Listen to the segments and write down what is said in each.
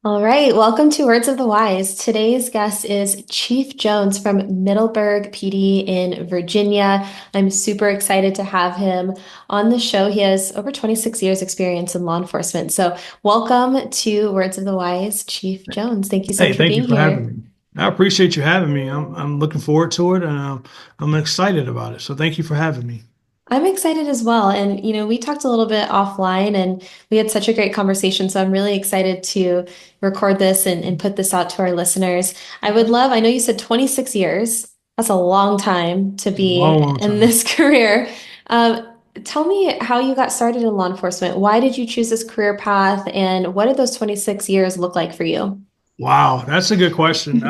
All right, welcome to Words of the Wise. Today's guest is Chief Jones from Middleburg PD in Virginia. I'm super excited to have him on the show. He has over 26 years experience in law enforcement. So, welcome to Words of the Wise, Chief Jones. Thank you so Hey, much for thank you being for having here. me. I appreciate you having me. I'm looking forward to it, and I'm excited about it. So thank you for having me. I'm excited as well. And, we talked a little bit offline and we had such a great conversation. So I'm really excited to record this and put this out to our listeners. I know you said 26 years. That's a long time to be Long, long in time. this career. Um, Tell me how you got started in law enforcement. Why did you choose this career path? And what did those 26 years look like for you? Wow, that's a good question.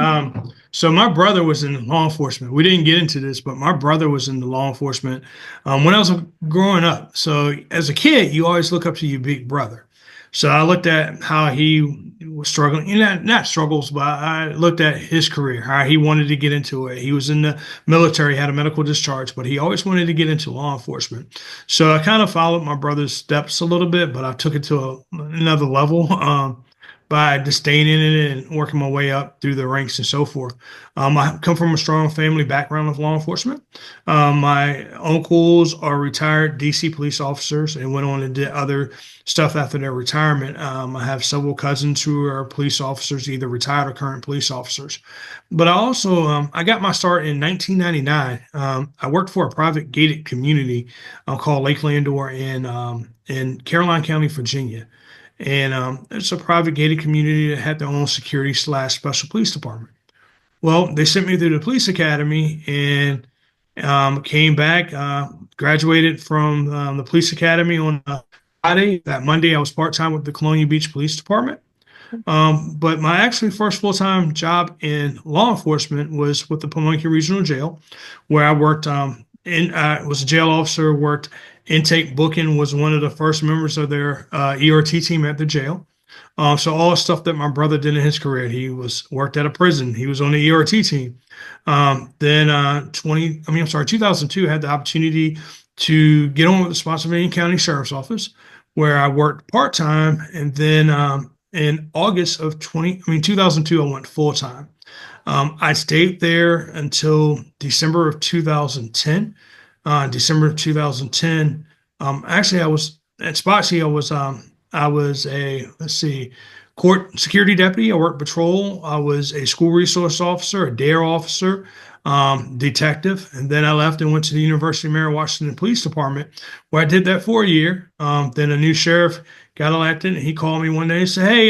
So my brother was in law enforcement. We didn't get into this, but my brother was in the law enforcement when I was growing up. So as a kid, you always look up to your big brother. So I looked at how he was struggling, not struggles, but I looked at his career, how he wanted to get into it. He was in the military, had a medical discharge, but he always wanted to get into law enforcement. So I kind of followed my brother's steps a little bit, but I took it to another level. By disdaining it and working my way up through the ranks and so forth. I come from a strong family background of law enforcement. My uncles are retired DC police officers and went on and did other stuff after their retirement. I have several cousins who are police officers, either retired or current police officers. But I got my start in 1999. I worked for a private gated community called Lake Landor in Caroline County, Virginia. And it's a private gated community that had their own security slash special police department. Well, they sent me through the police academy and came back, graduated from the police academy on Friday. That Monday, I was part time with the Colonial Beach Police Department. But my actually first full time job in law enforcement was with the Pamunkey Regional Jail, where I worked was a jail officer, worked intake booking, was one of the first members of their ERT team at the jail. So all the stuff that my brother did in his career, he was worked at a prison. He was on the ERT team. Then 2002, I had the opportunity to get on with the Spotsylvania County Sheriff's Office, where I worked part time, and then in August of 2002, I went full time. I stayed there until December of 2010. December of 2010. Actually, I was at Spotsy. I was a let's see, court security deputy. I worked patrol. I was a school resource officer, a dare officer, detective, and then I left and went to the University of Mary Washington Police Department, where I did that for a year. Then a new sheriff got elected, and he called me one day and said, "Hey,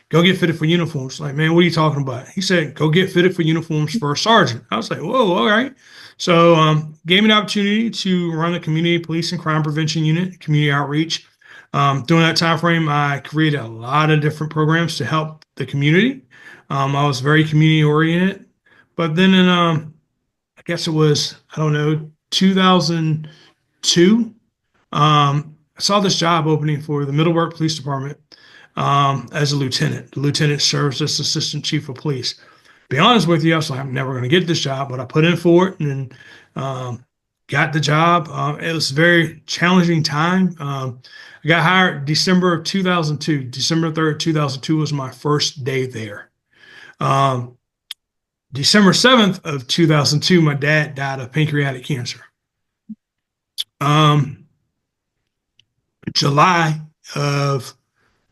go get fitted for uniforms." Like, man, what are you talking about? He said, "Go get fitted for uniforms for a sergeant." I was like, "Whoa, all right." So, gave me an opportunity to run the community police and crime prevention unit, community outreach. During that time frame, I created a lot of different programs to help the community. I was very community oriented. But then I guess it was, I don't know, 2002, I saw this job opening for the Middleburg Police Department as a lieutenant. The lieutenant serves as assistant chief of police. Be honest with you, I was like, I'm never going to get this job, but I put in for it and got the job. It was a very challenging time. I got hired December of 2002. December 3rd, 2002 was my first day there. Um, December 7th of 2002, my dad died of pancreatic cancer. Um, July of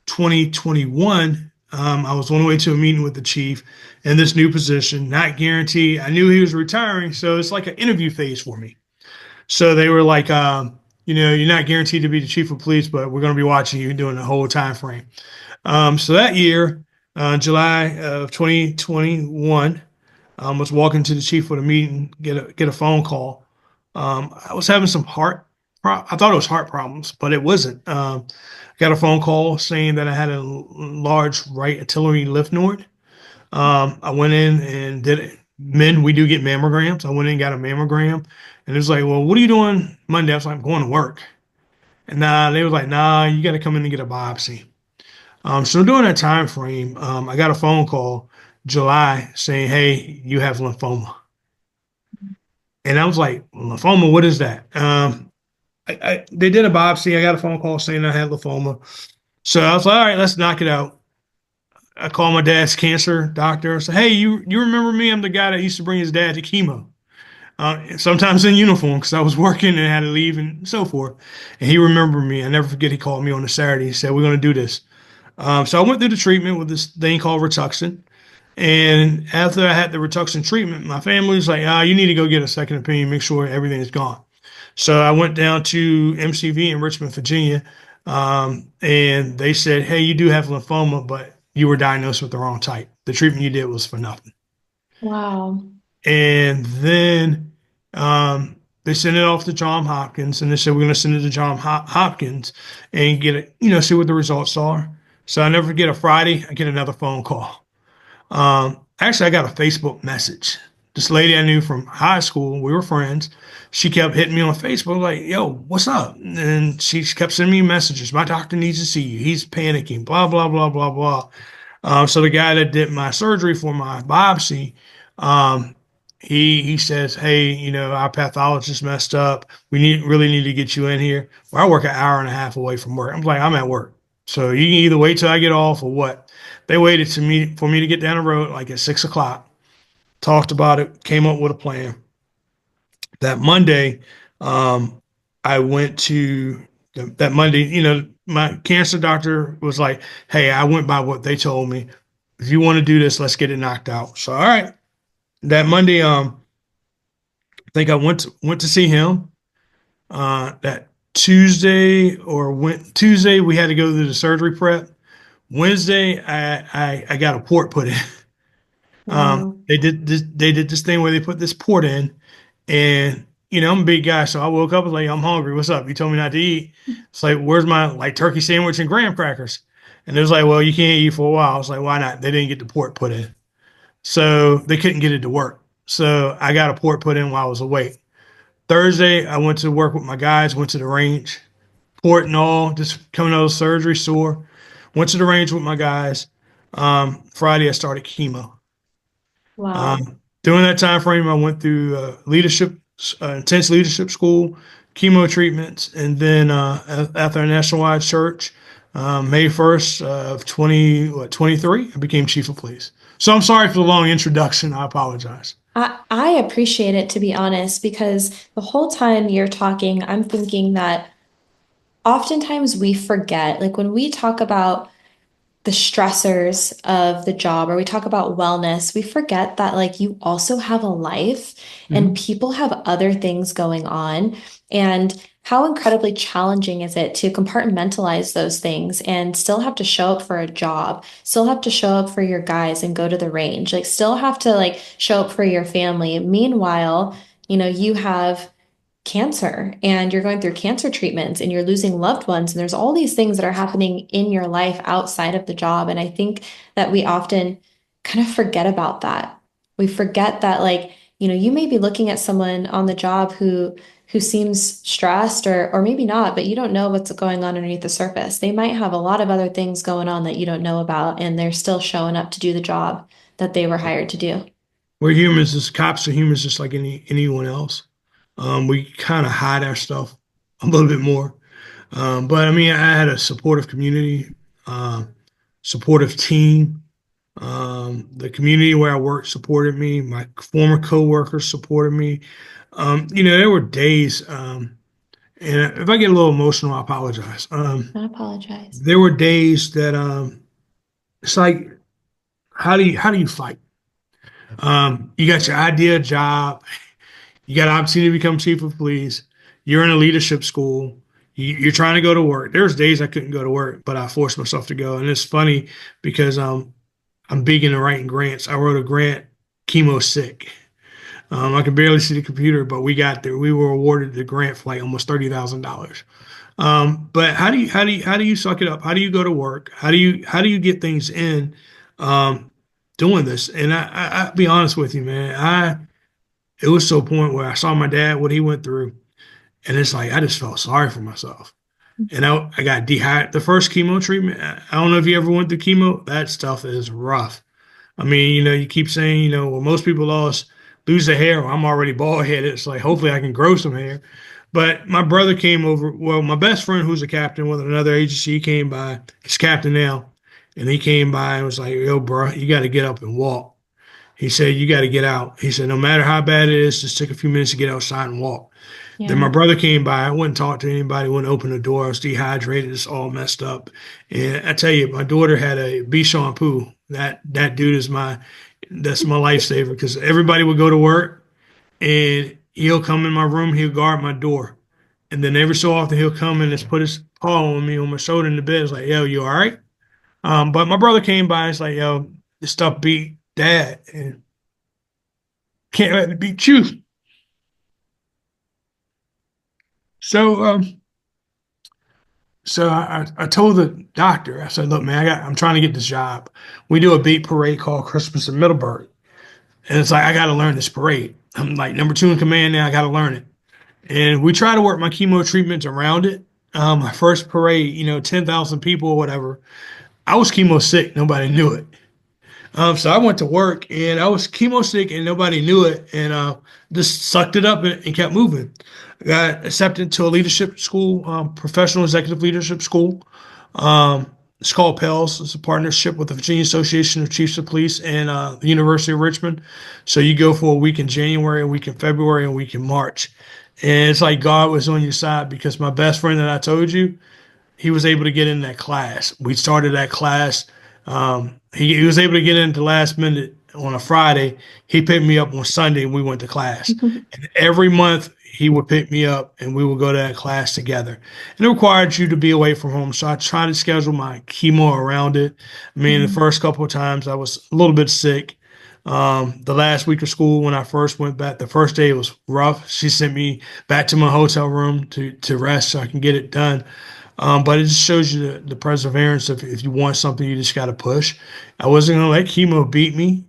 2021, I was on the way to a meeting with the chief in this new position, not guaranteed. I knew he was retiring, so it's like an interview phase for me. So they were like, you're not guaranteed to be the chief of police, but we're going to be watching you during the whole time frame. So that year, July of 2021, was walking to the chief for the meeting, get a phone call. I was having some I thought it was heart problems, but it wasn't. I got a phone call saying that I had a large right artillery lymph node. I went in and did it. Men, we do get mammograms. I went in and got a mammogram, and it was like, "Well, what are you doing Monday?" I was like, "I'm going to work." And they was like, "Nah, you got to come in and get a biopsy." So during that time frame, I got a phone call July saying, "Hey, you have lymphoma," and I was like, "Lymphoma? What is that?" They did a biopsy. I got a phone call saying I had lymphoma. So I was like, "All right, let's knock it out." I call my dad's cancer doctor. I say, hey, you remember me? I'm the guy that used to bring his dad to chemo. Sometimes in uniform because I was working and had to leave and so forth. And he remembered me. I never forget. He called me on a Saturday. He said, "We're going to do this." So I went through the treatment with this thing called Rituxan. And after I had the Rituxan treatment, my family was like, you need to go get a second opinion, make sure everything is gone. So I went down to MCV in Richmond, Virginia, and they said, hey, you do have lymphoma, but you were diagnosed with the wrong type. The treatment you did was for nothing. Wow. And then they sent it off to John Hopkins, and they said, we're going to send it to John Hopkins and get it, see what the results are. So I never forget a Friday, I get another phone call. Actually, I got a Facebook message. This lady I knew from high school, we were friends. She kept hitting me on Facebook, like, yo, what's up? And she kept sending me messages. My doctor needs to see you. He's panicking, blah, blah, blah, blah, blah. So the guy that did my surgery for my biopsy, um, he says, hey, our pathologist messed up. We really need to get you in here. Well, I work an hour and a half away from work. I'm like, I'm at work. So you can either wait till I get off or what. They waited for me to get down the road like at 6 o'clock, talked about it, came up with a plan. That Monday, um, I went to that Monday, my cancer doctor was like, hey, I went by what they told me. If you want to do this, let's get it knocked out. So all right. That Monday, I think I went to see him. That Tuesday we had to go to the surgery prep. Wednesday, I got a port put in. Wow. They did this thing where they put this port in, and I'm a big guy, so I woke up and like, I'm hungry. What's up? You told me not to eat. It's like, where's my like turkey sandwich and graham crackers? And it was like, well, you can't eat for a while. I was like, why not? They didn't get the port put in, so they couldn't get it to work. So I got a port put in while I was away. Thursday, I went to work with my guys. Went to the range, port and all, just coming out of surgery sore. Went to the range with my guys. Friday, I started chemo. Wow. During that time frame, I went through intense leadership school, chemo treatments, and then after a nationwide search, May 1st of 23, I became chief of police. So I'm sorry for the long introduction. I apologize. I appreciate it, to be honest, because the whole time you're talking, I'm thinking that oftentimes we forget, like when we talk about the stressors of the job or we talk about wellness, we forget that like you also have a life and Mhm. people have other things going on. And how incredibly challenging is it to compartmentalize those things and still have to show up for a job, still have to show up for your guys and go to the range, like still have to like show up for your family. Meanwhile, you have cancer and you're going through cancer treatments and you're losing loved ones and there's all these things that are happening in your life outside of the job, and I think that we often kind of forget about that. We forget that like you may be looking at someone on the job who seems stressed or maybe not, but you don't know what's going on underneath the surface. They might have a lot of other things going on that you don't know about, and they're still showing up to do the job that they were hired to do. We're humans, as cops are humans, just like anyone else. We kind of hide our stuff a little bit more. But I mean, I had a supportive community, um, supportive team. The community where I worked supported me. My former coworkers supported me. There were days, and if I get a little emotional, I apologize. I apologize. There were days that it's like, how do you fight? You got your idea job, you got an opportunity to become chief of police. You're in a leadership school. You're trying to go to work. There's days I couldn't go to work, but I forced myself to go. And it's funny because I'm big into writing grants. I wrote a grant, chemo sick. I can barely see the computer, but we got there. We were awarded the grant for like almost $30,000. But how do you suck it up? How do you go to work? How do you get things in doing this? And I'll be honest with you, man. It was to a point where I saw my dad, what he went through, and it's like I just felt sorry for myself. And I got dehydrated. The first chemo treatment, I don't know if you ever went through chemo. That stuff is rough. I mean, you keep saying, well, most people lose their hair. Well, I'm already bald headed. It's like, hopefully I can grow some hair. But my brother came over. Well, my best friend, who's a captain with another agency, he came by. He's captain now. and he came by and was like, "Yo, bro, you got to get up and walk." He said, "You got to get out." He said, "No matter how bad it is, just take a few minutes to get outside and walk." Then Yeah. my brother came by. I wouldn't talk to anybody, wouldn't open the door. I was dehydrated, it's all messed up. And I tell you, my daughter had a B shampoo. That dude is that's my lifesaver because everybody would go to work and he'll come in my room, he'll guard my door. And then every so often he'll come and just put his paw on me on my shoulder in the bed. It's like, yo, you all right? But my brother came by. It's like, yo, this stuff beat dad, and can't let it beat you. So, so I told the doctor, I said, look, man, I'm trying to get this job. We do a big parade called Christmas in Middleburg, and it's like I got to learn this parade. I'm like number two in command now. I got to learn it, and we try to work my chemo treatments around it. My first parade, 10,000 people or whatever. I was chemo sick. Nobody knew it. So I went to work and I was chemo sick and nobody knew it and just sucked it up and kept moving. I got accepted to a leadership school, professional executive leadership school. It's called PELS. It's a partnership with the Virginia Association of Chiefs of Police and the University of Richmond. So you go for a week in January, a week in February, and a week in March. And it's like God was on your side because my best friend that I told you, he was able to get in that class. We started that class. He was able to get in at the last minute on a Friday. He picked me up on Sunday and we went to class. And every month he would pick me up and we would go to that class together. And it required you to be away from home. So I tried to schedule my chemo around it. I mean, the first couple of times I was a little bit sick. The last week of school when I first went back, the first day was rough. She sent me back to my hotel room to rest so I can get it done. But it just shows you the perseverance of if you want something, you just got to push. I wasn't going to let chemo beat me.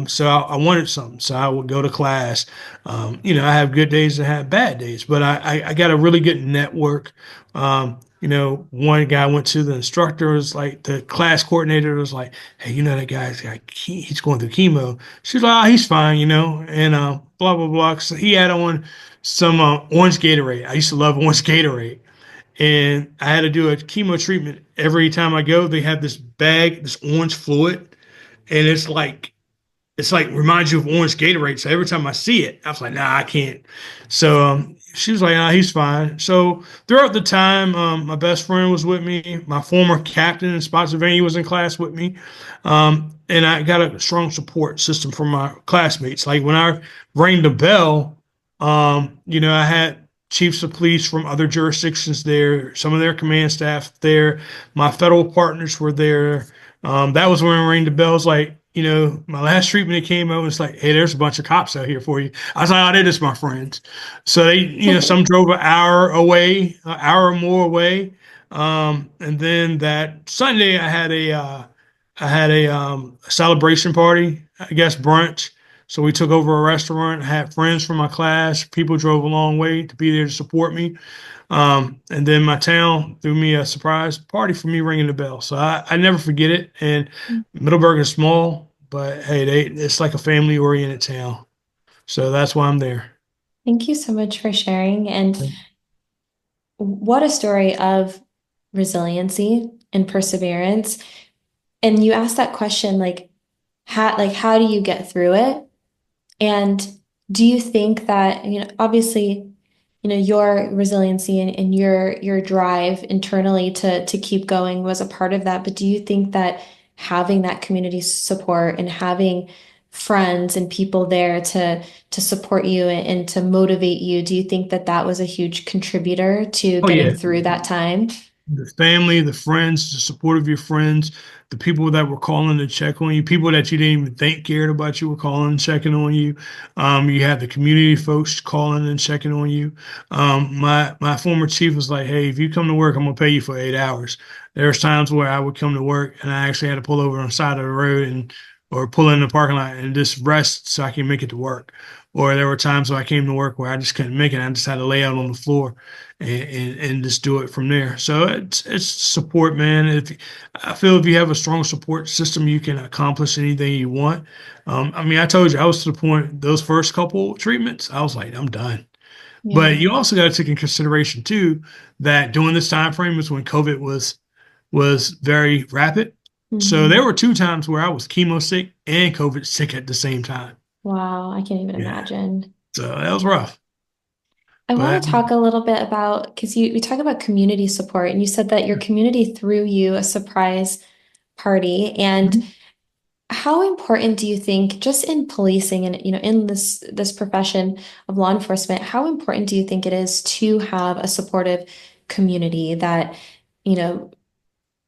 So I wanted something. So I would go to class. I have good days and I have bad days, but I got a really good network. One guy I went to, the instructor was like, the class coordinator was like, hey, that guy's got, he's going through chemo. She's like, oh, he's fine, and blah, blah, blah. So he had on some orange Gatorade. I used to love orange Gatorade. And I had to do a chemo treatment every time I go. They have this bag, this orange fluid, and it's like reminds you of orange Gatorade. So every time I see it, I was like, nah, I can't. So she was like, nah, he's fine. So throughout the time, my best friend was with me. My former captain in Spotsylvania was in class with me. And I got a strong support system from my classmates. Like when I rang the bell, I had chiefs of police from other jurisdictions there, some of their command staff there. My federal partners were there. That was when I rang the bells. Like, my last treatment, it came out, it's like, hey, there's a bunch of cops out here for you. I was like, oh, they're just my friends. So they, some drove an hour away, an hour or more away. And then that Sunday, I had a celebration party, I guess brunch. So we took over a restaurant, had friends from my class. People drove a long way to be there to support me. And then my town threw me a surprise party for me ringing the bell. So I never forget it. And Middleburg is small, but hey, it's like a family oriented town. So that's why I'm there. Thank you so much for sharing. And what a story of resiliency and perseverance. And you asked that question how do you get through it? And do you think that, obviously, your resiliency and your drive internally to keep going was a part of that, but do you think that having that community support and having friends and people there to support you and to motivate you, do you think that that was a huge contributor to Oh getting yeah, through that time? the family, the friends, the support of your friends, the people that were calling to check on you, people that you didn't even think cared about you were calling and checking on you. You had the community folks calling and checking on you. My former chief was like, "Hey, if you come to work, I'm gonna pay you for 8 hours." There's times where I would come to work and I actually had to pull over on the side of the road and or pull in the parking lot and just rest so I can make it to work. Or there were times where I came to work where I just couldn't make it. I just had to lay out on the floor and just do it from there. So it's support, man. If I feel if you have a strong support system, you can accomplish anything you want. I mean, I told you I was to the point those first couple treatments, I was like, I'm done. But Yeah. you also got to take in consideration too that during this time frame was when COVID was very rapid. So there Hmm. were two times where I was chemo sick and COVID sick at the same time. Wow, I can't even Yeah. imagine. So that was rough. I want But to talk a little bit about because you talk about community support, and you said that your community threw you a surprise party. And how important do you think, just in policing and in this profession of law enforcement, how important do you think it is to have a supportive community that, you know,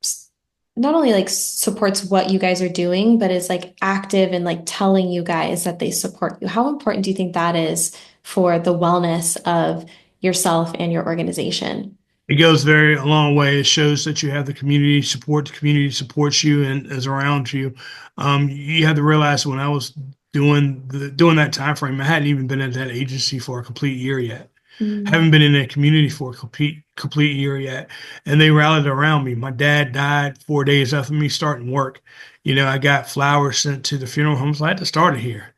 s- not only like supports what you guys are doing, but is like active and like telling you guys that they support you? How important do you think that is for the wellness of yourself and your organization? it goes very a long way. It shows that you have the community support. The community supports you and is around you. You have to realize when I was doing that time frame, I hadn't even been at that agency for a complete year yet. Mm. Haven't been in that community for a complete year yet, and they rallied around me. My dad died 4 days after me starting work. I got flowers sent to the funeral homes. I had to start it here.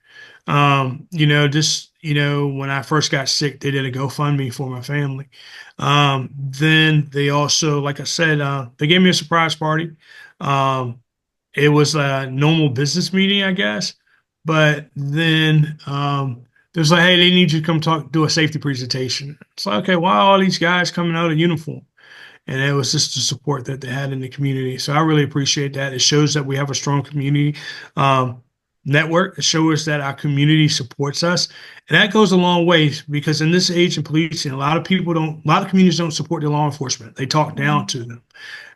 Just when I first got sick, they did a GoFundMe for my family. Then they also, like I said, they gave me a surprise party. Um, it was a normal business meeting, I guess, but then there's like, hey, they need you to come talk, do a safety presentation. It's like, okay, why are all these guys coming out of uniform? And it was just the support that they had in the community. So I really appreciate that. It shows that we have a strong community um, network. It shows that our community supports us, and that goes a long way because in this age in policing, a lot of communities don't support the law enforcement. They talk down Mhm. to them.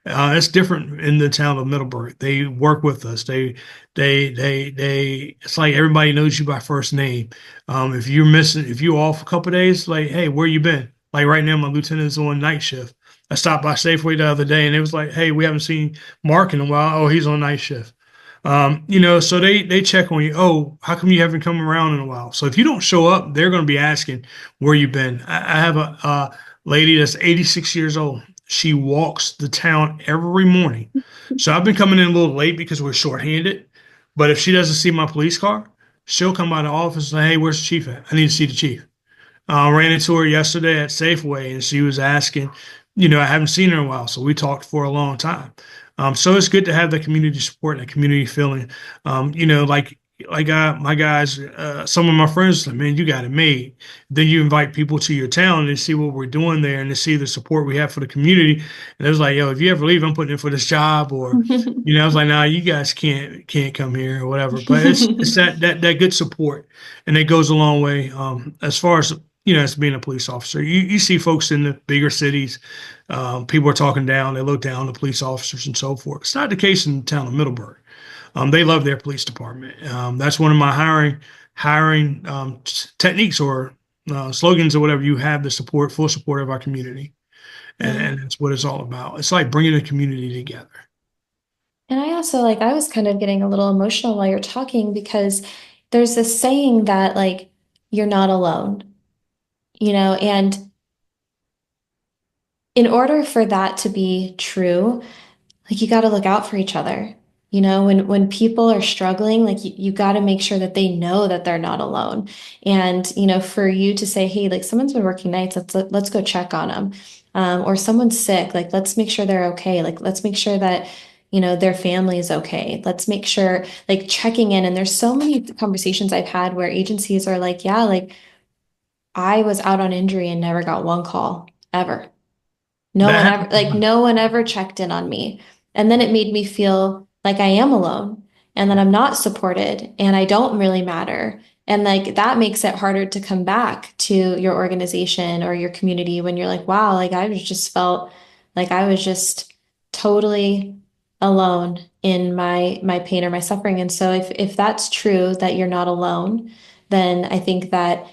It's different in the town of Middleburg. They work with us. They. It's like everybody knows you by first name. If you're missing, if you're off a couple of days, like, hey, where you been? Like right now, my lieutenant's on night shift. I stopped by Safeway the other day, and it was like, hey, we haven't seen Mark in a while. Oh, he's on night shift. So they check on you. Oh, how come you haven't come around in a while? So if you don't show up, they're going to be asking where you been. I have a lady that's 86 years old. She walks the town every morning. So I've been coming in a little late because we're shorthanded. But if she doesn't see my police car, she'll come by the office and say, hey, where's the chief at? I need to see the chief. Ran into her yesterday at Safeway, and she was asking, I haven't seen her in a while, so we talked for a long time. So it's good to have the community support and the community feeling. My guys, some of my friends, like, man, you got it made. Then you invite people to your town and they see what we're doing there and to see the support we have for the community. And it was like, yo, if you ever leave, I'm putting in for this job, or I was like, nah, you guys can't come here or whatever. But it's that good support, and it goes a long way. As far as as being a police officer, you see folks in the bigger cities, people are talking down, they look down on the police officers and so forth. It's not the case in the town of Middleburg. They love their police department. That's one of my hiring techniques or slogans or whatever. You have the support, full support of our community, Yeah. and that's what it's all about. It's like bringing the community together. And I also like, I was kind of getting a little emotional while you're talking because there's this saying that like, you're not alone, and in order for that to be true, like you got to look out for each other. When people are struggling, like you got to make sure that they know that they're not alone. And for you to say, hey, like someone's been working nights, let's go check on them. Or someone's sick, like let's make sure they're okay. Like let's make sure that their family is okay. Let's make sure like checking in. And there's so many conversations I've had where agencies are like, yeah, like I was out on injury and never got one call ever. No That one ever, like, happens. no one ever checked in on me. And then it made me feel like I am alone and that I'm not supported and I don't really matter. And like that makes it harder to come back to your organization or your community when you're like, wow, like I was just felt like I was just totally alone in my pain or my suffering. And so if that's true that you're not alone, then I think that,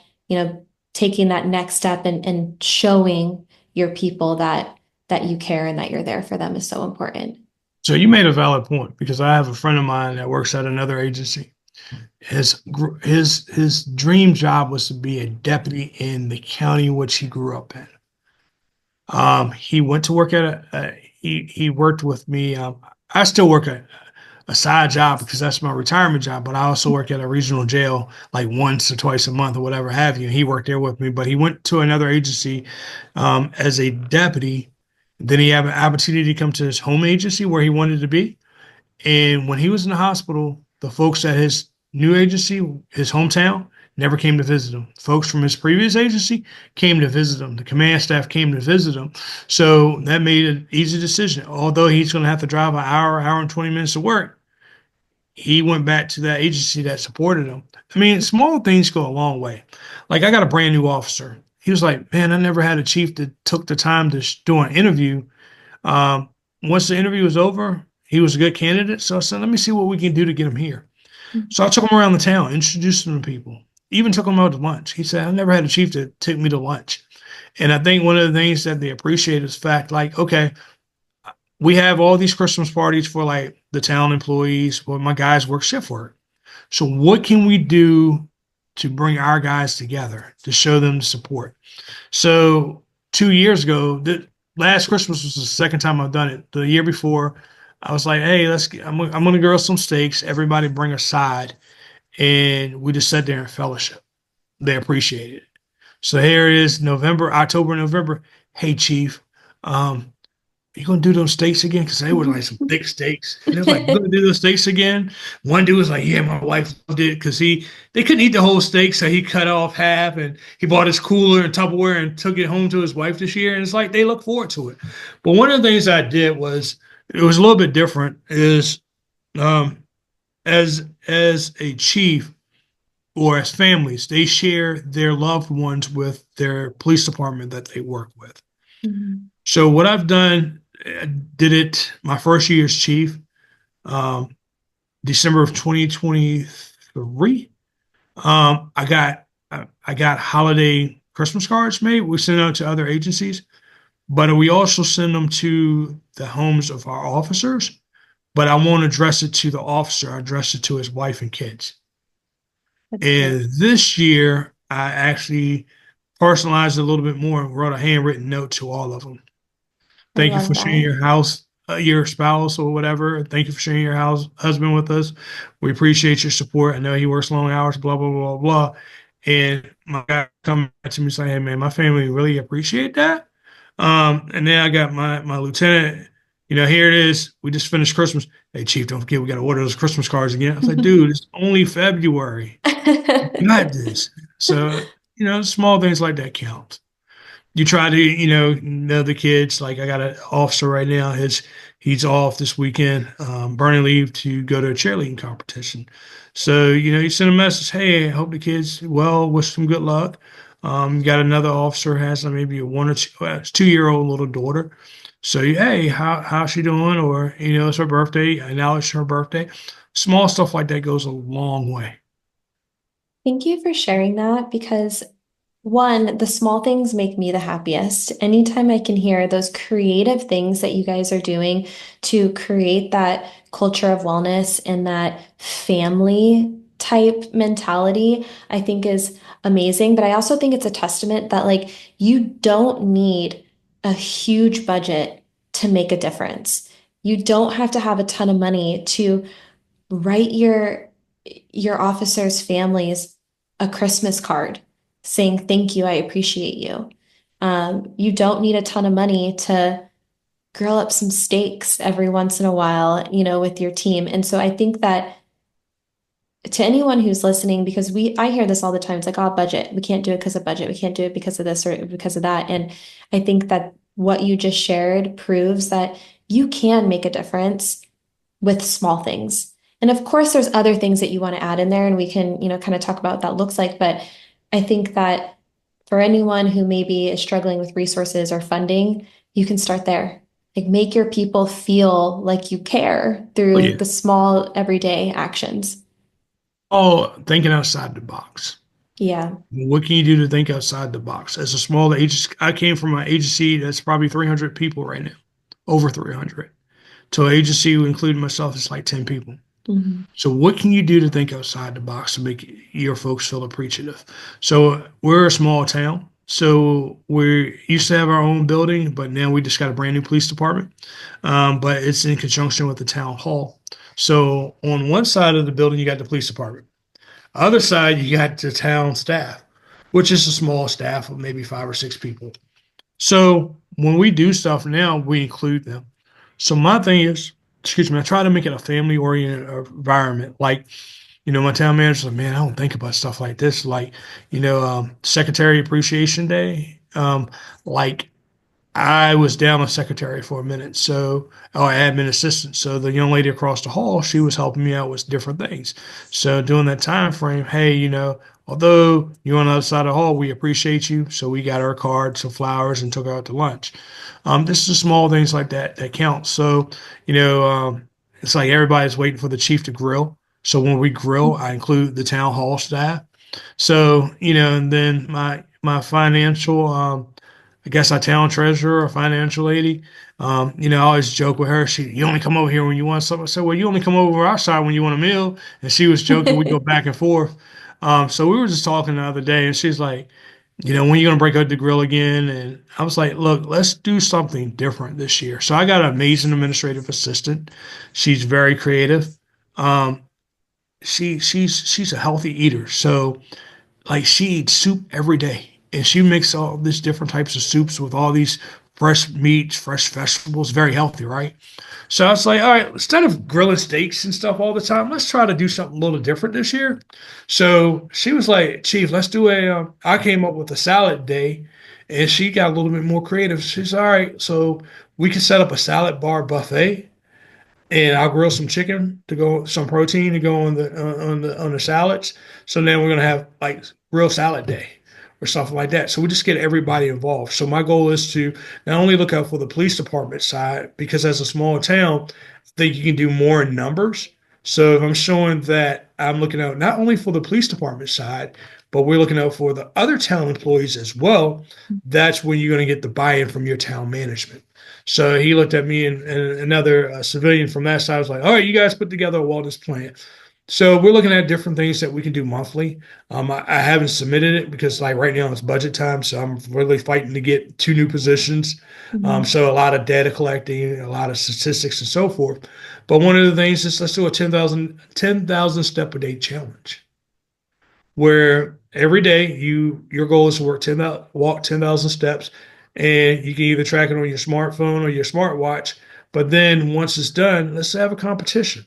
taking that next step and showing your people that you care and that you're there for them is so important. So you made a valid point because I have a friend of mine that works at another agency. His dream job was to be a deputy in the county which he grew up in. He went to work at he worked with me. I still work a side job because that's my retirement job, but I also work at a regional jail like once or twice a month or whatever have you. He worked there with me, but he went to another agency as a deputy. Then he had an opportunity to come to his home agency where he wanted to be. And when he was in the hospital, the folks at his new agency, his hometown, never came to visit him. Folks from his previous agency came to visit him. The command staff came to visit him. So that made an easy decision. Although he's going to have to drive an hour, hour and 20 minutes to work, he went back to that agency that supported him. I mean, small things go a long way. Like I got a brand new officer. He was like, man, I never had a chief that took the time to do an interview. um, Once the interview was over, he was a good candidate. So I said, let me see what we can do to get him here. So I took him around the town, introduced him to people, even took him out to lunch. He said, I never had a chief that took me to lunch. And I think one of the things that they appreciate is the fact, like, okay, we have all these Christmas parties for like the town employees, well, my guys work shift work. So what can we do to bring our guys together to show them support? So 2 years ago, last Christmas was the second time I've done it. The year before, I was like, "Hey, I'm gonna grill some steaks. Everybody bring a side," and we just sat there and fellowship. They appreciated it. So here it is, November, October, November. Hey, Chief, um, you gonna do those steaks again? Because they were like some thick steaks. And they was like, you gonna do those steaks again? One dude was like, yeah, my wife did because they couldn't eat the whole steak, so he cut off half and he bought his cooler and Tupperware and took it home to his wife this year. And it's like they look forward to it. But one of the things I did was it was a little bit different. Is um, as a chief or as families, they share their loved ones with their police department that they work with. Mhm. So what I've done, I did it my first year as chief, um, December of 2023. I got holiday Christmas cards made. We send out to other agencies, but we also send them to the homes of our officers. But I won't address it to the officer. I address it to his wife and kids. That's great. And this year, I actually personalized it a little bit more and wrote a handwritten note to all of them. I Thank you love for sharing that. your house, your spouse or whatever. Thank you for sharing your house husband with us. We appreciate your support. I know he works long hours, blah, blah, blah, blah. And my guy come back to me saying, hey man, my family really appreciate that. And then I got my lieutenant, here it is. We just finished Christmas. Hey chief, don't forget we gotta order those Christmas cards again. I was like, dude, it's only February. You got this. So, small things like that count. You try to know the kids. Like I got an officer right now, he's off this weekend, burning leave to go to a cheerleading competition. So you send a message, hey, I hope the kids well, wish them good luck. You got another officer has maybe a 1 or 2 2-year-old little daughter. So hey, how's she doing? Or it's her birthday, and now it's her birthday. Small stuff like that goes a long way. Thank you for sharing that because one, the small things make me the happiest. Anytime I can hear those creative things that you guys are doing to create that culture of wellness and that family type mentality, I think is amazing. But I also think it's a testament that like you don't need a huge budget to make a difference. You don't have to have a ton of money to write your officers' families a Christmas card saying thank you, I appreciate you. You don't need a ton of money to grill up some steaks every once in a while, with your team. And so I think that to anyone who's listening, because I hear this all the time. It's like, oh, budget. We can't do it because of budget. We can't do it because of this or because of that. And I think that what you just shared proves that you can make a difference with small things. And of course, there's other things that you want to add in there, and we can, kind of talk about what that looks like. But I think that for anyone who maybe is struggling with resources or funding, you can start there. Like make your people feel like you care Oh through yeah. the small everyday actions. Oh, thinking outside the box. Yeah. What can you do to think outside the box? As a small agency, I came from an agency that's probably 300 people right now, over 300. To an agency, including myself, it's like 10 people. Mhm. So, what can you do to think outside the box to make your folks feel appreciative? So, we're a small town. So, we used to have our own building, but now we just got a brand new police department. But it's in conjunction with the town hall. So, on one side of the building, you got the police department. Other side, you got the town staff, which is a small staff of maybe 5 or 6 people. So when we do stuff now, we include them. So my thing is, excuse me, I try to make it a family oriented environment. Like, my town manager's like, man, I don't think about stuff like this. Like, Secretary Appreciation Day. Like I was down a secretary for a minute, or admin assistant. So the young lady across the hall, she was helping me out with different things. So during that time frame, hey, although you're on the other side of the hall, we appreciate you. So we got her a card, some flowers, and took her out to lunch. This is small things like that that count. So, it's like everybody's waiting for the chief to grill. So when we grill, I include the town hall staff. So, and then my financial I guess our town treasurer or financial lady. I always joke with her. You only come over here when you want something. I said, well, you only come over our side when you want a meal. And she was joking. We go back and forth. So we were just talking the other day, and she's like, when are you gonna break out the grill again? And I was like, look, let's do something different this year. So I got an amazing administrative assistant. She's very creative. Um, she's a healthy eater. So like she eats soup every day and she makes all these different types of soups with all these fresh meats, fresh vegetables, very healthy, right? So I was like, all right, instead of grilling steaks and stuff all the time, let's try to do something a little different this year. So she was like, Chief, let's do I came up with a salad day and she got a little bit more creative. She's all right, so we can set up a salad bar buffet and I'll grill some chicken to go, some protein to go on the salads. So then we're gonna have like grill salad day or something like that. So we just get everybody involved. So my goal is to not only look out for the police department side, because as a small town, I think you can do more in numbers. So if I'm showing that I'm looking out not only for the police department side, but we're looking out for the other town employees as well, that's when you're going to get the buy-in from your town management. So he looked at me and another civilian from that side was like, all right, you guys put together a wellness plan. So we're looking at different things that we can do monthly. I haven't submitted it because like right now it's budget time, so I'm really fighting to get two new positions. Mhm. So a lot of data collecting, a lot of statistics and so forth. But one of the things is let's do a 10,000 step a day challenge where every day your goal is to walk 10,000 steps and you can either track it on your smartphone or your smartwatch. But then once it's done, let's have a competition,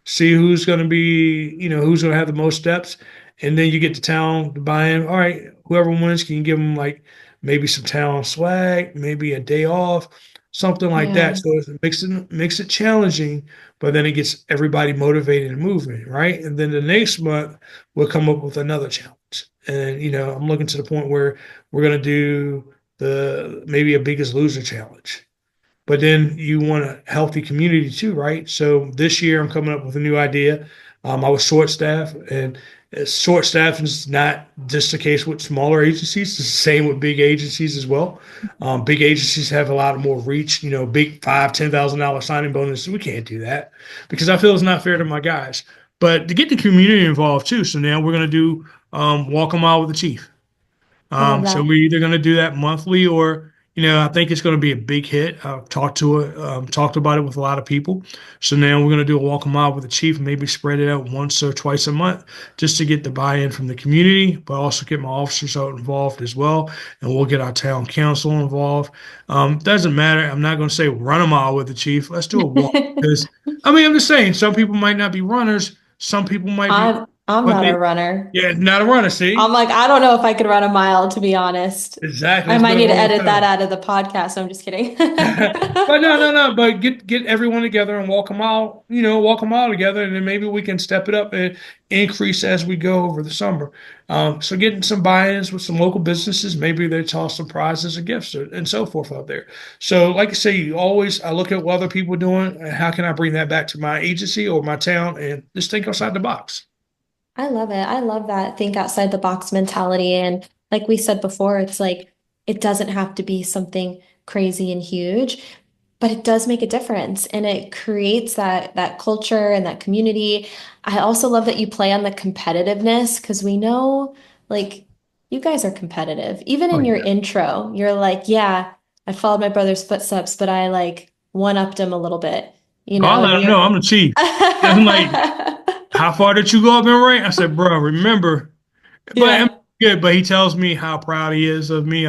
see who's going to be, who's going to have the most steps. And then you get the town to buy in. All right, whoever wins, can you give them like maybe some town swag, maybe a day off, something like that. Yeah. So it makes it challenging, but then it gets everybody motivated and moving, right? And then the next month we'll come up with another challenge. And I'm looking to the point where we're going to do the maybe a biggest loser challenge, but then you want a healthy community too, right? So this year I'm coming up with a new idea. I was short staff, and short staff is not just the case with smaller agencies. It's the same with big agencies as well. Big agencies have a lot of more reach. Big $5,000, $10,000 signing bonus. We can't do that because I feel it's not fair to my guys. But to get the community involved too. So now we're going to do walk a mile with the chief. I love So that. we're either going to do that monthly or, I think it's going to be a big hit. I've talked about it with a lot of people. So now we're going to do a walk a mile with the chief, maybe spread it out once or twice a month just to get the buy-in from the community, but also get my officers out involved as well. And we'll get our town council involved. Doesn't matter. I'm not going to say run a mile with the chief. Let's do a walk because, I mean, I'm just saying some people might not be runners. Some people might be, I'm but not a runner. yeah, not a runner. See? I'm like, I don't know if I could run a mile, to be honest. Exactly. I Let's might do it need to one more edit that time. out of the podcast. I'm just kidding. But no, no, no. But get everyone together and walk a mile. Walk a mile together, and then maybe we can step it up and increase as we go over the summer. So getting some buy-ins with some local businesses, maybe they toss some prizes or gifts and so forth out there. So, like I say, I look at what other people are doing, and how can I bring that back to my agency or my town, and just think outside the box. I love it. I love that think outside the box mentality. And like we said before, it's like it doesn't have to be something crazy and huge, but it does make a difference and it creates that culture and that community. I also love that you play on the competitiveness because we know like you guys are competitive. Even Oh in your yeah. intro, you're like, yeah, I followed my brother's footsteps, but I like one-upped him a little bit, Oh, I and let them know you're I'm the chief. I'm like, how far did you go up in rank? I said, bro, remember. But I mean, Yeah. good. But he tells me how proud he is of me.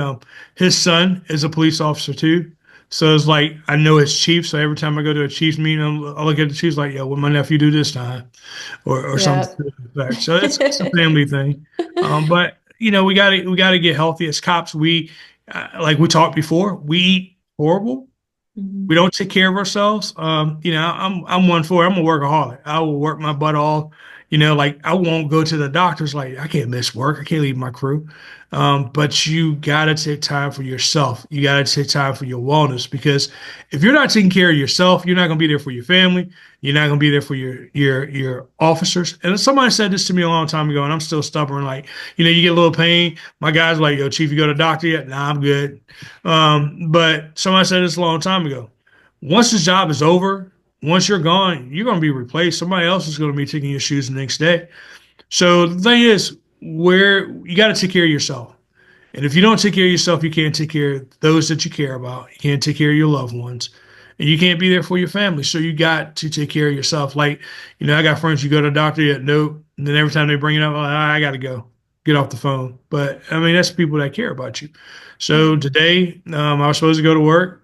His son is a police officer too. So it's like I know it's Chiefs. So every time I go to a Chiefs meeting, I look at the Chiefs like, yo, what my nephew do this time, or something Yeah. to that effect. So it's a family thing. But we gotta get healthy as cops. We like we talked before. We eat horrible. We Mhm. don't take care of ourselves. I'm one for it. I'm a workaholic. I will work my butt off. Like I won't go to the doctors. Like I can't miss work. I can't leave my crew. But you gotta take time for yourself. You gotta take time for your wellness because if you're not taking care of yourself, you're not gonna be there for your family. You're not gonna be there for your officers. And somebody said this to me a long time ago, and I'm still stubborn. Like, you get a little pain. My guy's like, "Yo, Chief, you go to the doctor yet?" Nah, I'm good. But somebody said this a long time ago. Once this job is over, once you're gone, you're going to be replaced. Somebody else is going to be taking your shoes the next day. So the thing is, where you got to take care of yourself. And if you don't take care of yourself, you can't take care of those that you care about. You can't take care of your loved ones. And you can't be there for your family. So you got to take care of yourself. Like, I got friends, you go to the doctor, yet nope. And then every time they bring it up, like, I got to go. Get off the phone. But I mean, that's people that care about you. So Mhm. today, I was supposed to go to work,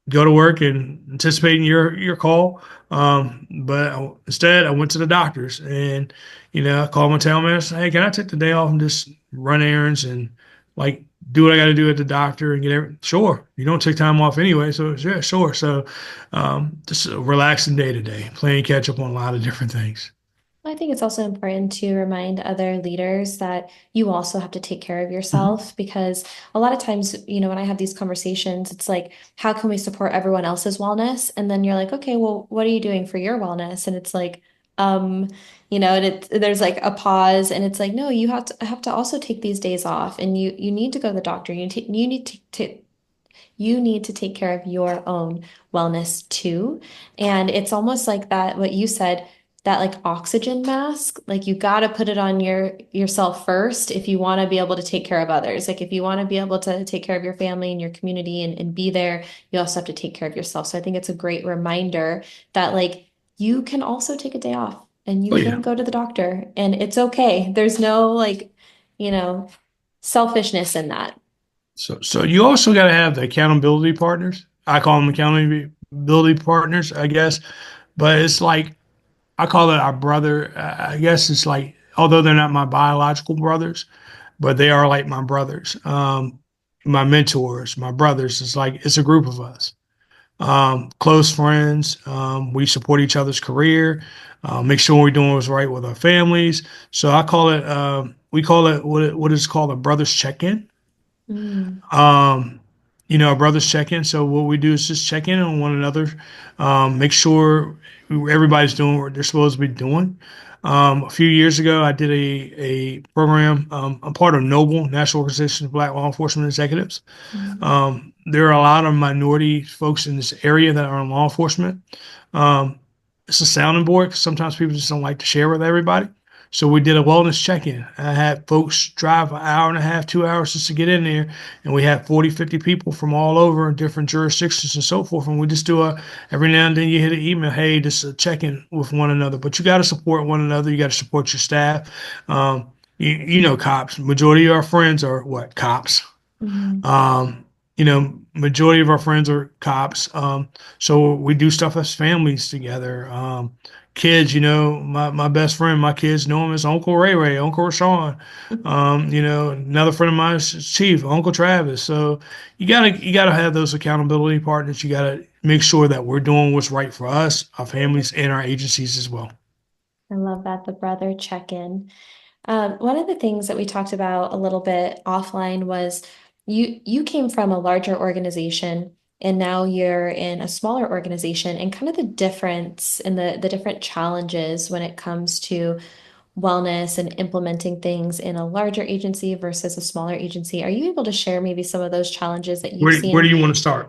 go to work and anticipating your call. But instead, I went to the doctors and I called my town manager. Hey, can I take the day off and just run errands and like do what I got to do at the doctor and get everything? Sure. You don't take time off anyway, so yeah, sure. So, just a relaxing day today, playing catch up on a lot of different things. I think it's also important to remind other leaders that you also have to take care of Mhm. yourself because a lot of times, when I have these conversations, it's like, how can we support everyone else's wellness? And then you're like, okay, well, what are you doing for your wellness? And it's like, um, and there's like a pause and it's like, no, you have to also take these days off and you need to go to the doctor. You need to take care of your own wellness too. And it's almost like that, what you said, that like oxygen mask, like you got to put it on yourself first if you want to be able to take care of others. Like if you want to be able to take care of your family and your community and be there, you also have to take care of yourself. So I think it's a great reminder that like you can also take a day off and you Oh can yeah. go to the doctor and it's okay. There's no like, you know, selfishness in that. So you also got to have the accountability partners. I call them accountability partners, I guess. But it's like I call it our brother. I guess it's like although they're not my biological brothers, but they are like my brothers, my mentors, my brothers. It's like it's a group of us, close friends. We support each other's career, make sure we're doing what's right with our families. So I call it, we call it what is called a brothers check-in. Mm, Um, our brothers check in. So what we do is just check in on one another, make sure everybody's doing what they're supposed to be doing. A few years ago, I did a program. I'm part of Noble, National Organization of Black Law Enforcement Executives. mm, There are a lot of minority folks in this area that are in law enforcement. Um, it's a sounding board 'cause sometimes people just don't like to share with everybody. So we did a wellness check-in. I had folks drive an hour and a half, 2 hours just to get in there. And we had 40, 50 people from all over different jurisdictions and so forth. And we just every now and then you hit an email, hey, just a check-in with one another. But you got to support one another. You got to support your staff. Cops. Majority of our friends are what? Cops. mm. Um, Majority of our friends are cops. So we do stuff as families together. Kids, my best friend, my kids know him as Uncle Ray Ray, Uncle Rashawn. Another friend of mine is Chief, Uncle Travis. So you gotta have those accountability partners. You gotta make sure that we're doing what's right for us, our families, and our agencies as well. I love that, the brother check-in. One of the things that we talked about a little bit offline was you came from a larger organization and now you're in a smaller organization and kind of the difference and the different challenges when it comes to wellness and implementing things in a larger agency versus a smaller agency. Are you able to share maybe some of those challenges that you've Where do seen? you want to start?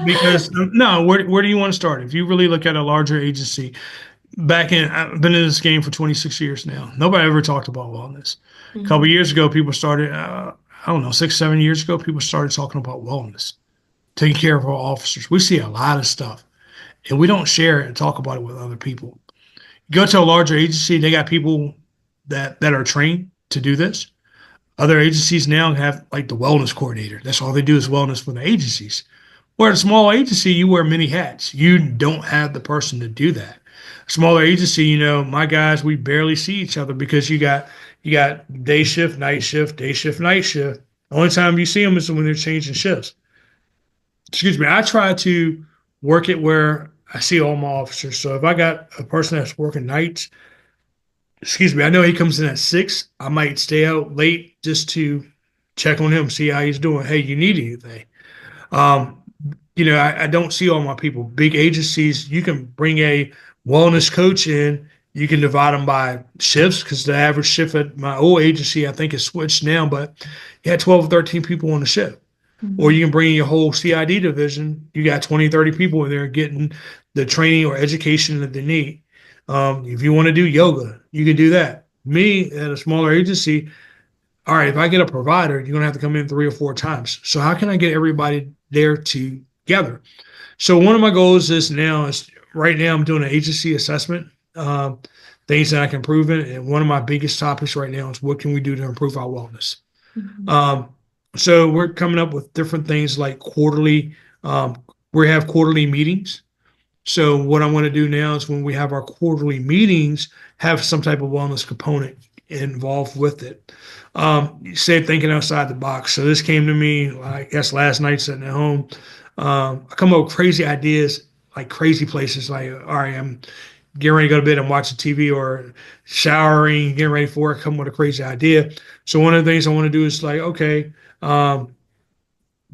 Because no, where do you want to start? If you really look at a larger agency, I've been in this game for 26 years now. Nobody ever talked about wellness. A couple Mhm. years ago, people started, I don't know, 6, 7 years ago, people started talking about wellness, taking care of our officers. We see a lot of stuff and we don't share it and talk about it with other people. You go to a larger agency, they got people that are trained to do this. Other agencies now have like the wellness coordinator. That's all they do is wellness for the agencies. Where a small agency, you wear many hats. You don't have the person to do that. A smaller agency, my guys, we barely see each other because you got day shift, night shift, day shift, night shift. The only time you see them is when they're changing shifts. Excuse me. I try to work it where I see all my officers. So if I got a person that's working nights, excuse me, I know he comes in at 6. I might stay out late just to check on him, see how he's doing. Hey, you need anything? Um, I don't see all my people. Big agencies, you can bring a wellness coach in. You can divide them by shifts because the average shift at my old agency, I think, is switched now, but you had 12 or 13 people on the shift. Or you Mhm. can bring in your whole CID division. You got 20, 30 people in there getting the training or education that they need. If you want to do yoga, you can do that. Me at a smaller agency, all right, if I get a provider, you're going to have to come in 3 or 4 times. So how can I get everybody there together? So one of my goals is right now I'm doing an agency assessment, um, things that I can improve in. And one of my biggest topics right now is what can we do to improve our wellness? Mhm. Um, so we're coming up with different things like quarterly. We have quarterly meetings. So what I want to do now is when we have our quarterly meetings, have some type of wellness component involved with it. Say thinking outside the box. So this came to me, I guess, last night sitting at home. I come up with crazy ideas, like crazy places. Like, all right, I'm getting ready to go to bed and watching TV or showering, getting ready for work, come with a crazy idea. So one of the things I want to do is like, okay, um,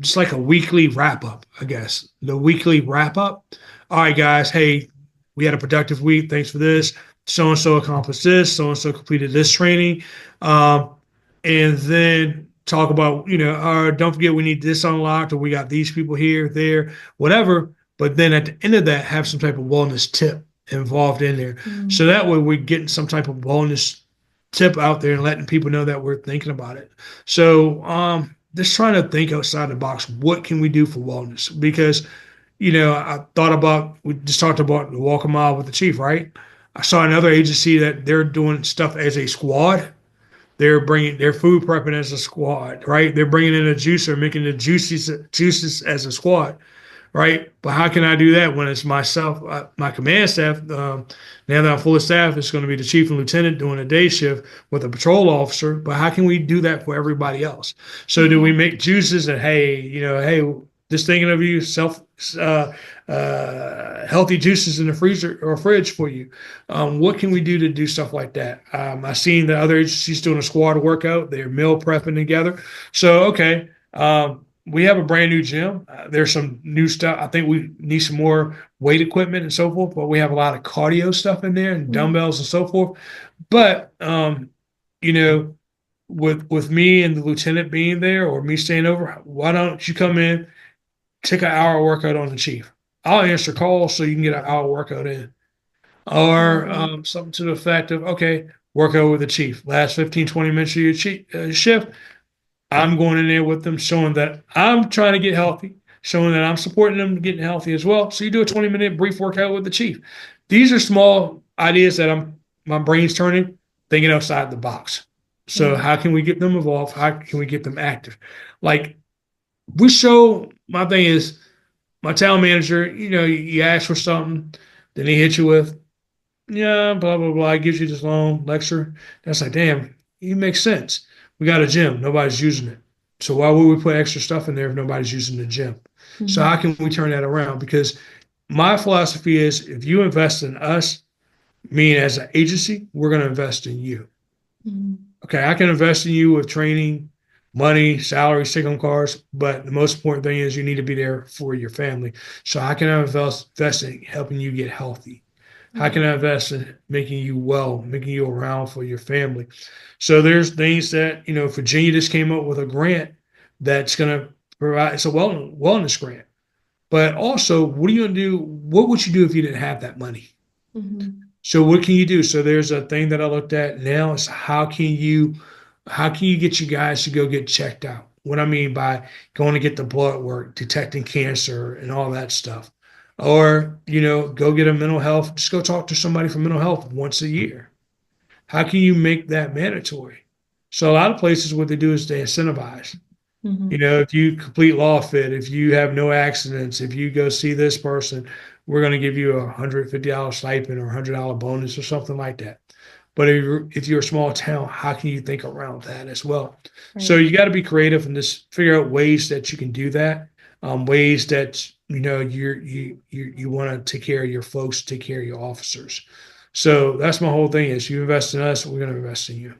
just like a weekly wrap up, I guess. The weekly wrap up. All right, guys. Hey, we had a productive week. Thanks for this. So and so accomplished this. So and so completed this training. Um, and then talk about, don't forget we need this unlocked or we got these people here, there, whatever. But then at the end of that, have some type of wellness tip involved in there. So Mhm. that way we're getting some type of wellness tip out there and letting people know that we're thinking about it. So just trying to think outside the box. What can we do for wellness? Because I thought about we just talked about the walk a mile with the chief, right? I saw another agency that they're doing stuff as a squad. They're bringing their food prepping as a squad, right? They're bringing in a juicer, making the juices as a squad, right? But how can I do that when it's myself, my command staff? Now that I'm full of staff, it's going to be the chief and lieutenant doing a day shift with a patrol officer. But how can we do that for everybody else? So do we Mhm. make juices and hey, just thinking of you, uh, healthy juices in the freezer or fridge for you. What can we do to do stuff like that? I seen the other agencies doing a squad workout. They're meal prepping together. So okay, we have a brand new gym. There's some new stuff. I think we need some more weight equipment and so forth, but we have a lot of cardio stuff in there and Mhm. dumbbells and so forth. But you know, with me and the lieutenant being there or me staying over, why don't you come in, take an hour workout on the chief? I'll answer calls so you can get an hour workout in. Or Mhm. something to the effect of, okay, workout with the chief. Last 15, 20 minutes of your shift, I'm going in there with them, showing that I'm trying to get healthy, showing that I'm supporting them getting healthy as well. So you do a 20-minute brief workout with the chief. These are small ideas that my brain's turning, thinking outside the box. So Yeah. how can we get them involved? How can we get them active? Like we show my thing is my town manager, you ask for something, then he hits you with, yeah, blah blah blah. He gives you this long lecture. That's like, damn, it makes sense. We got a gym, nobody's using it. So why would we put extra stuff in there if nobody's using the gym? So how Mhm. can we turn that around? Because my philosophy is if you invest in us, me as an agency, we're going to invest in you. Mhm. Okay, I can invest in you with training, money, salary, signal cards, but the most important thing is you need to be there for your family. So how can I invest in helping you get healthy? How Yeah. can I invest in making you well, making you around for your family? So there's things that, Virginia just came up with a grant that's going to provide, it's a wellness grant. But also, what are you going to do? What would you do if you didn't have that money? Mhm. So what can you do? So there's a thing that I looked at now is how can you get you guys to go get checked out? What I mean by going to get the blood work, detecting cancer and all that stuff. Or, go get a mental health, just go talk to somebody for mental health once a year. How can you make that mandatory? So a lot of places, what they do is they incentivize. You Hmm. know, if you complete law fit, if you have no accidents, if you go see this person, we're going to give you $150 stipend or $100 bonus or something like that. But if you're a small town, how can you think around that as well? So Right. you got to be creative and just figure out ways that you can do that, ways that you want to take care of your folks, take care of your officers. So that's my whole thing is you invest in us, we're going to invest in you.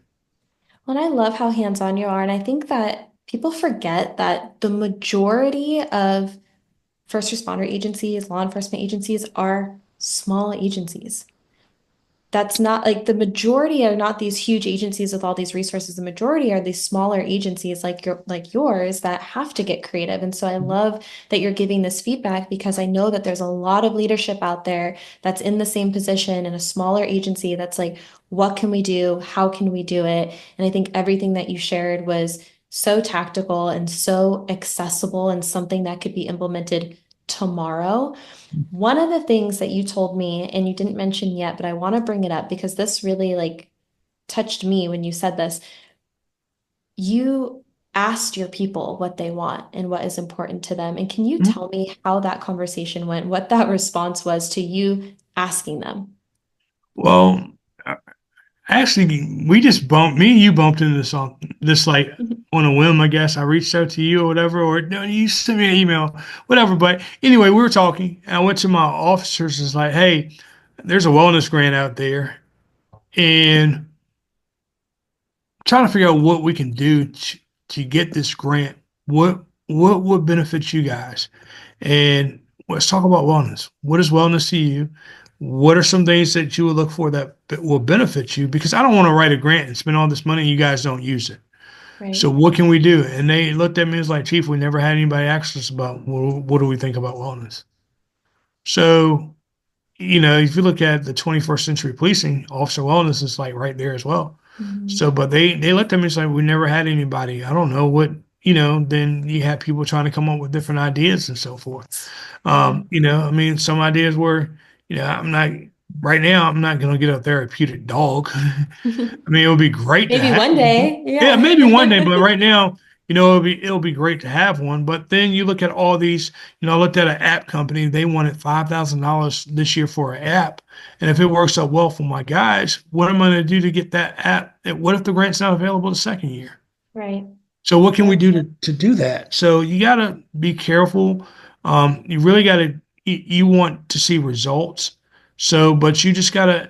Well, and I love how hands-on you are. And I think that people forget that the majority of first responder agencies, law enforcement agencies are small agencies. That's not like the majority are not these huge agencies with all these resources. The majority are these smaller agencies like yours that have to get creative. And so I love that you're giving this feedback because I know that there's a lot of leadership out there that's in the same position in a smaller agency that's like, what can we do? How can we do it? And I think everything that you shared was so tactical and so accessible and something that could be implemented tomorrow. One of the things that you told me, and you didn't mention yet, but I want to bring it up because this really like touched me when you said this. You asked your people what they want and what is important to them. And can you tell me how that conversation went, what that response was to you asking them? Well, actually, we just bumped me and you bumped into this like on a whim, I guess. I reached out to you or whatever, or no, you sent me an email, whatever. But anyway, we were talking, and I went to my officers and was like, "Hey, there's a wellness grant out there, and trying to figure out what we can do to get this grant. What would benefit you guys? And let's talk about wellness. What is wellness to you? What are some things that you would look for that will benefit you? Because I don't want to write a grant and spend all this money and you guys don't use it. Right. So what can we do? And they looked at me as like, Chief, we never had anybody ask us about what do we think about wellness. So if you look at the 21st century policing, officer wellness is like right there as well. Mhm. So, but they looked at me and said, we never had anybody. I don't know what, then you have people trying to come up with different ideas and so forth. Yeah. I mean, some ideas were, right now, I'm not going to get a therapeutic dog. I mean, it would be great to Maybe have one one. day. Yeah, Yeah. maybe one day, but right now, it'll be great to have one. But then you look at all these, I looked at an app company, they wanted $5,000 this year for an app. And if it works out well for my guys, what am I going to do to get that app? What if the grant's not available the second year? Right. So what can we Yeah. do to do that? So you got to be careful. You really got to you want to see results. So, but you just got to,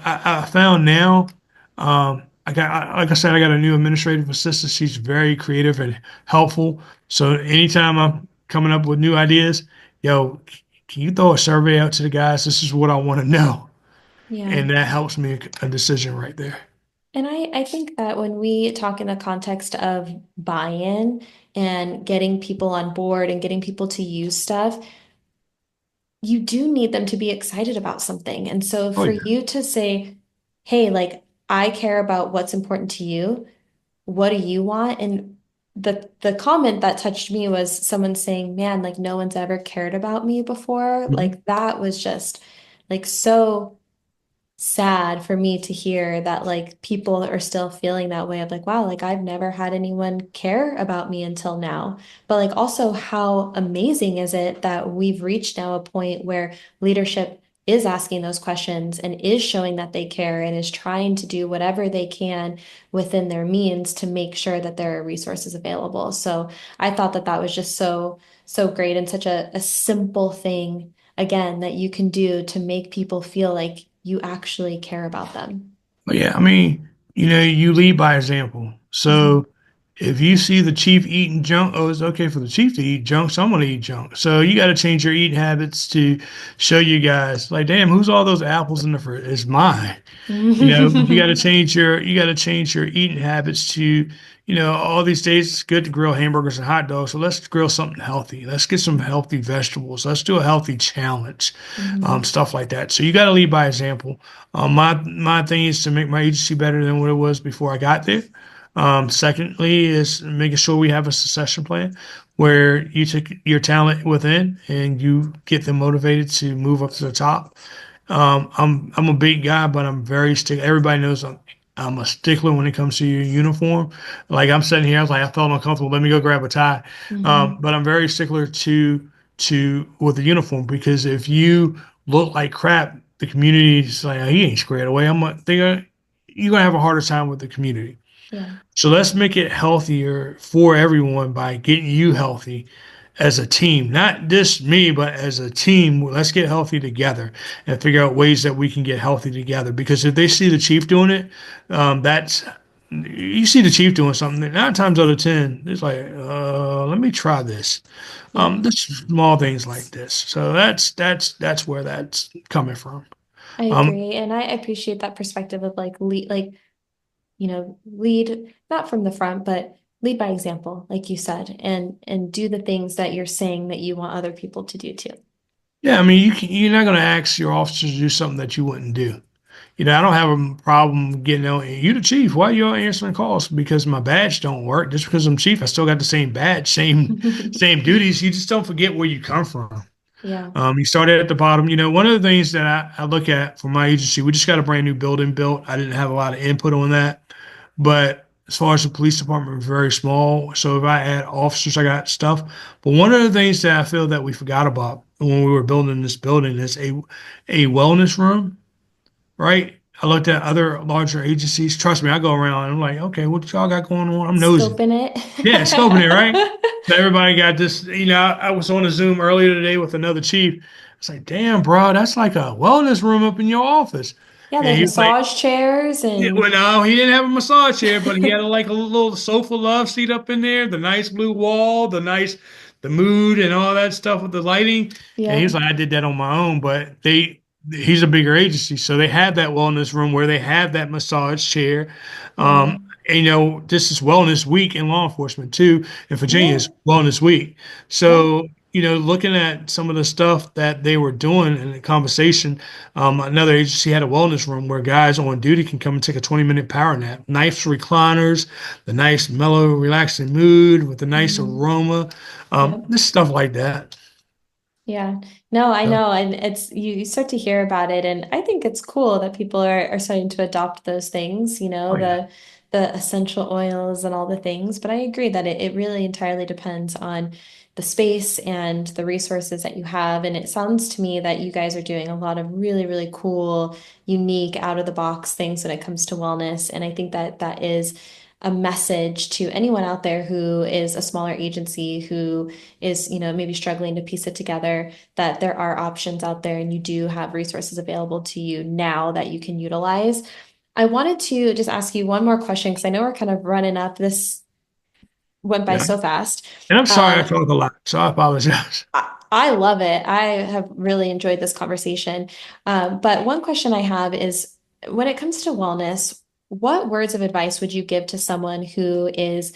I found now, like I said, I got a new administrative assistant. She's very creative and helpful. So anytime I'm coming up with new ideas, yo, can you throw a survey out to the guys? This is what I want to know, Yeah. and that helps me make a decision right there. And I think that when we talk in the context of buy-in and getting people on board and getting people to use stuff, you do need them to be excited about something. And so Oh for yeah. you to say, hey, like, I care about what's important to you. What do you want? And the comment that touched me was someone saying, man, like no one's ever cared about me before. Mhm. Like that was just like so sad for me to hear that like people are still feeling that way of like, wow, like I've never had anyone care about me until now. But like also how amazing is it that we've reached now a point where leadership is asking those questions and is showing that they care and is trying to do whatever they can within their means to make sure that there are resources available. So I thought that that was just so great and such a simple thing again that you can do to make people feel like you actually care about them. But yeah, I mean, you lead by example. Mhm. So if you see the chief eating junk, oh, it's okay for the chief to eat junk, so I'm gonna eat junk. So you got to change your eating habits to show you guys, like, damn, who's all those apples in the fridge? It's mine. But you got to change your eating habits to, all these days it's good to grill hamburgers and hot dogs. So let's grill something healthy. Let's get some healthy vegetables. Let's do a healthy challenge, Mhm. stuff like that. So you got to lead by example. My thing is to make my agency better than what it was before I got there. Secondly, is making sure we have a succession plan where you take your talent within and you get them motivated to move up to the top. I'm a big guy, but I'm very stick. Everybody knows I'm a stickler when it comes to your uniform. Like I'm sitting here, I was like, I felt uncomfortable. Let me go grab a tie. Hmm. But I'm very stickler to with the uniform because if you look like crap, the community's like, oh, he ain't squared away. You're gonna have a harder time with the community. Yeah. So let's make it healthier for everyone by getting you healthy as a team, not just me, but as a team. Let's get healthy together and figure out ways that we can get healthy together. Because if they see the chief doing it, that's you see the chief doing something. 9 times out of 10, it's like, let me try this. Yeah. Just small things like this. So that's where that's coming from. I Um, agree. And I appreciate that perspective of like lead not from the front, but lead by example, like you said, and do the things that you're saying that you want other people to do too. yeah, I mean, you're not going to ask your officers to do something that you wouldn't do. I don't have a problem getting on. You the chief. Why you all answering calls? Because my badge don't work. Just because I'm chief, I still got the same badge, same duties. You just don't forget where you come from. Yeah. You started at the bottom. One of the things that I look at for my agency, we just got a brand new building built. I didn't have a lot of input on that, but as far as the police department, we're very small. So if I add officers, I got stuff. But one of the things that I feel that we forgot about when we were building this building is a wellness room, right? I looked at other larger agencies. Trust me, I go around and I'm like, okay, what y'all got going on? I'm nosing. Scoping it. Yeah, scoping it, right? So everybody got this. I was on a Zoom earlier today with another chief. I was like, damn, bro, that's like a wellness room up in your office. Yeah, they And have he was like, massage chairs yeah, well, and no, he didn't have a massage chair, but he had like a little sofa love seat up in there, the nice blue wall, the mood and all that stuff with the lighting. And he yeah, was like, I did that on my own, but he's a bigger agency, so they have that wellness room where they have that massage chair. yeah, And, this is Wellness Week in law enforcement too. In Virginia, yeah, is Wellness Week. yeah. So, looking at some of the stuff that they were doing in the conversation, another agency had a wellness room where guys on duty can come and take a 20-minute power nap. Nice recliners, the nice mellow, relaxing mood with the nice Mhm. aroma, Yep. this stuff like that. Yeah. No, I So, know. And it's you start to hear about it. And I think it's cool that people are starting to adopt those things, oh yeah. the essential oils and all the things. But I agree that it really entirely depends on the space and the resources that you have. And it sounds to me that you guys are doing a lot of really, really cool, unique, out of the box things when it comes to wellness. And I think that that is a message to anyone out there who is a smaller agency who is, maybe struggling to piece it together, that there are options out there and you do have resources available to you now that you can utilize. I wanted to just ask you one more question because I know we're kind of running up. This went by Yeah. so fast. And I'm sorry I Um, talk a lot, so I apologize. I love it. I have really enjoyed this conversation. But one question I have is when it comes to wellness, what words of advice would you give to someone who is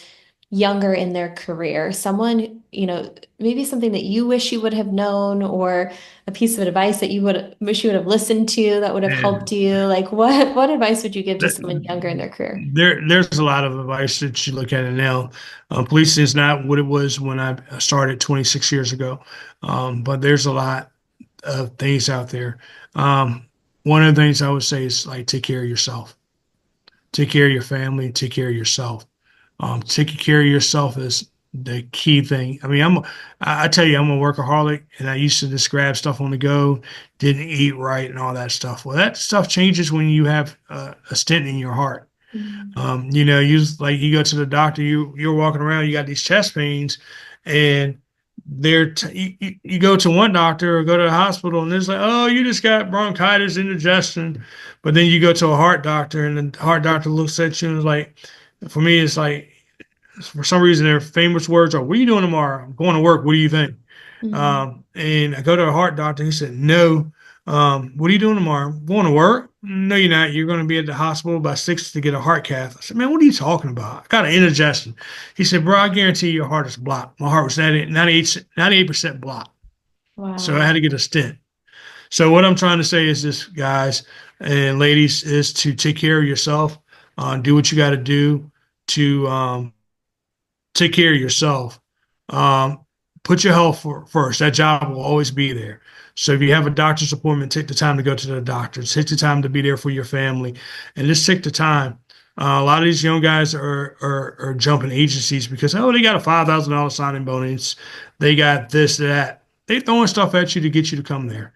younger in their career? Someone, maybe something that you wish you would have known, or a piece of advice that you would wish you would have listened to that would have helped And you. Like what advice would you give to th- someone younger in their career? there's a lot of advice that you look at it now. Policing is not what it was when I started 26 years ago, but there's a lot of things out there. Um, One of the things I would say is like take care of yourself, take care of your family, take care of yourself. Taking care of yourself is the key thing. I mean, I tell you, I'm a workaholic, and I used to just grab stuff on the go, didn't eat right, and all that stuff. Well, that stuff changes when you have a stent in your heart. Mm. You go to the doctor, you're walking around, you got these chest pains, and you go to one doctor or go to the hospital, and it's like, oh, you just got bronchitis, indigestion. But then you go to a heart doctor, and the heart doctor looks at you and is like, for me, it's like for some reason their famous words are, "What are you doing tomorrow? I'm going to work. What do you think?" Mm. And I go to a heart doctor. He said, "No. What are you doing tomorrow? I'm going to work? No, you're not. You're going to be at the hospital by 6 to get a heart cath." I said, "Man, what are you talking about? I got an indigestion." He said, "Bro, I guarantee your heart is blocked. My heart was 98% blocked. So I had Wow. to get a stent." So what I'm trying to say is this, guys and ladies, is to take care of yourself. Do what you got to do to take care of yourself. Um, Put your health first. That job will always be there. So if you have a doctor's appointment, take the time to go to the doctor. Take the time to be there for your family, and just take the time. A lot of these young guys are jumping agencies because oh they got a $5,000 signing bonus, they got this that they throwing stuff at you to get you to come there.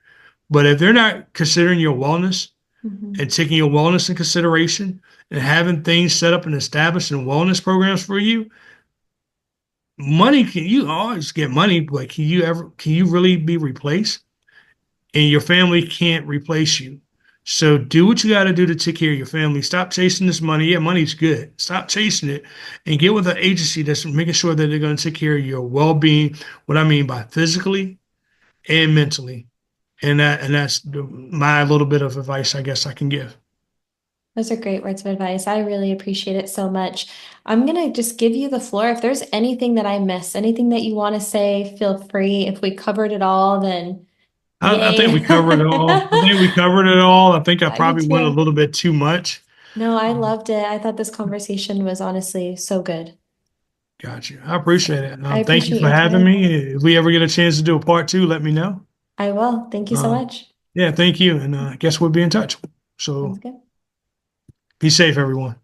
But if they're not considering your wellness Hmm. and taking your wellness in consideration and having things set up and established in wellness programs for you, money can you always get money, but can you really be replaced? And your family can't replace you. So do what you got to do to take care of your family. Stop chasing this money. Yeah, money's good. Stop chasing it and get with an agency that's making sure that they're going to take care of your well-being. What I mean by physically and mentally, and that's my little bit of advice I guess I can give. Those are great words of advice. I really appreciate it so much. I'm gonna just give you the floor. If there's anything that I missed, anything that you want to say, feel free. If we covered it all, then I think we yay. covered it all. I think we covered it all. I think I I do probably went a too. little bit too much. No, I Um, loved it. I thought this conversation was honestly so good. Gotcha. I So appreciate it. I Thank you appreciate for your having time. me. If we ever get a chance to do a part two, let me know. I will. Thank you so Uh, much. yeah, thank you. And I guess we'll be in touch. Sounds So good. be safe, everyone.